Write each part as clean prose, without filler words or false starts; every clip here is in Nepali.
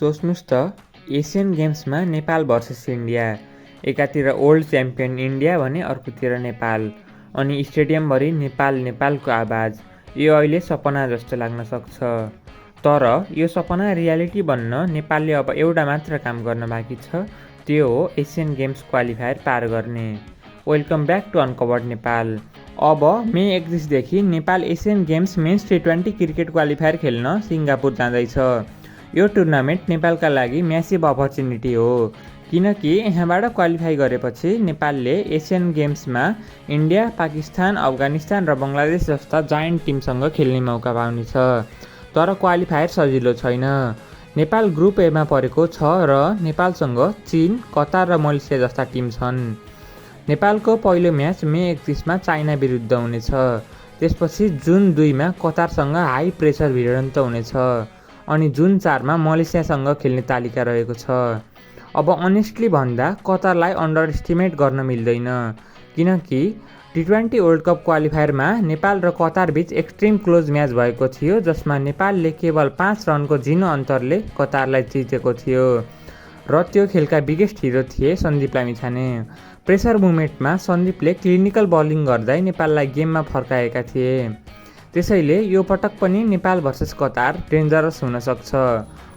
सोच्नुस् त एसियन गेम्समा नेपाल भर्सेस इन्डिया। एकातिर ओल्ड च्याम्पियन इन्डिया भने अर्कोतिर नेपाल, अनि स्टेडियमभरि नेपाल नेपालको आवाज। यो अहिले सपना जस्तो लाग्न सक्छ, तर यो सपना रियालिटी बन्न नेपालले अब एउटा मात्र काम गर्न बाँकी छ, त्यो हो एसियन गेम्स क्वालिफायर पार गर्ने। Welcome back to Uncovered Nepal. अब मे 31 देखि Nepal Asian Games men's T20 cricket qualifier खेल्न सिङ्गापुर जाँदैछ। यो टुर्नामेन्ट नेपालका लागि म्यासिभ अपर्च्युनिटी हो, किनकि यहाँबाट क्वालिफाई गरेपछि नेपालले एसियन गेम्समा इन्डिया, पाकिस्तान, अफगानिस्तान र बङ्गलादेश जस्ता जायन्ट टिमसँग खेल्ने मौका पाउनेछ। तर क्वालिफायर सजिलो छैन। नेपाल ग्रुप एमा परेको छ र नेपालसँग चीन, कतार र मलेसिया जस्ता टिम छन्। नेपालको पहिलो म्याच मे 31 मा चाइना विरुद्ध हुनेछ। त्यसपछि जुन 2 मा कतारसँग हाई प्रेसर भिडन्त हुनेछ, अनि जुन 4 मा मलेसियासँग खेल्ने तालिका रहेको छ। अब अनेस्टली भन्दा कतारलाई अन्डर एस्टिमेट गर्न मिल्दैन, किनकि T20 वर्ल्ड कप क्वालिफायरमा नेपाल र कतार बीच एक्सट्रिम क्लोज म्याच भएको थियो, जसमा नेपालले केवल 5 रनको झिनो अन्तरले कतारलाई जितेको थियो, र त्यो खेलका बिगेस्ट हिरो थिए सन्दीप लामिछाने। प्रेसर मुभमेन्टमा सन्दीपले क्लिनिकल बलिङ गर्दै नेपाललाई गेममा फर्काएका थिए। त्यसैले यो पटक पनि नेपाल भर्सेस कतार डेन्जरस हुन सक्छ।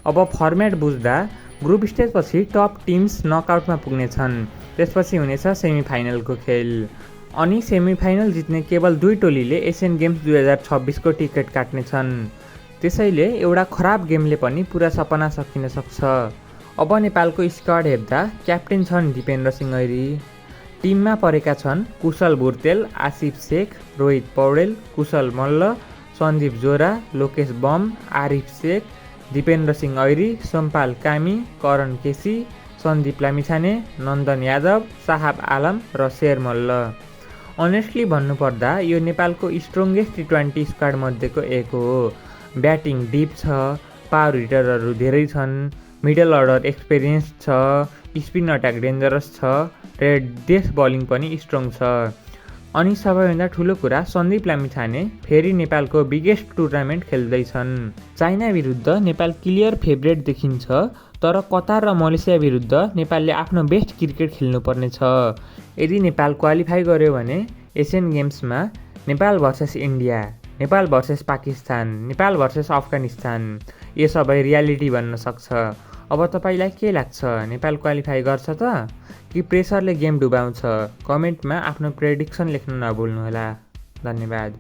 अब फर्मेट बुझ्दा ग्रुप स्टेजपछि टप टिम्स नकआउटमा पुग्नेछन्, त्यसपछि हुनेछ सेमिफाइनलको खेल, अनि सेमिफाइनल जित्ने केवल 2 टोलीले एसियन गेम्स 2026 को टिकट काट्नेछन्। त्यसैले एउटा खराब गेमले पनि पुरा सपना सकिन सक्छ। अब नेपालको स्क्वाड हेर्दा क्याप्टेन छन् दिपेन्द्र सिंह ऐरी, टिममा परेका छन् कुशल बुर्तेल, आसिफ शेख, रोहित पौडेल, कुशल मल्ल, सन्दीप जोरा, लोकेश बम, आरिफ शेख, दिपेन्द्र सिंह ऐरी, सोमपाल कामी, करण केसी, सन्दीप लामिछाने, नन्दन यादव, साहब आलम र शेर मल्ल। अनेस्टली भन्नुपर्दा यो नेपालको स्ट्रङ्गेस्ट T20 स्क्वाड मध्येको एक हो। ब्याटिङ डिप छ, पावर हिटरहरू धेरै छन्, मिडल अर्डर एक्सपिरियन्स छ, स्पिन अट्याक डेन्जरस छ, र डेथ बलिङ पनि स्ट्रङ छ। अनि सबैभन्दा ठुलो कुरा, सन्दीप लामिछाने फेरि नेपालको बिगेस्ट टुर्नामेन्ट खेल्दैछन्। चाइना विरुद्ध नेपाल क्लियर फेभरेट देखिन्छ, तर कतार र मलेसिया विरुद्ध नेपालले आफ्नो बेस्ट क्रिकेट खेल्नुपर्ने छ। यदि नेपाल क्वालिफाई गर्यो भने एसियन गेम्समा Nepal versus India, Nepal versus Pakistan, Nepal versus Afghanistan, यो सबै रियालिटी बन्न सक्छ। अब तपाईँलाई के लाग्छ, नेपाल क्वालिफाई गर्छ त कि प्रेसरले गेम डुबाउँछ? कमेन्टमा आफ्नो प्रेडिक्सन लेख्न नभुल्नुहोला। धन्यवाद।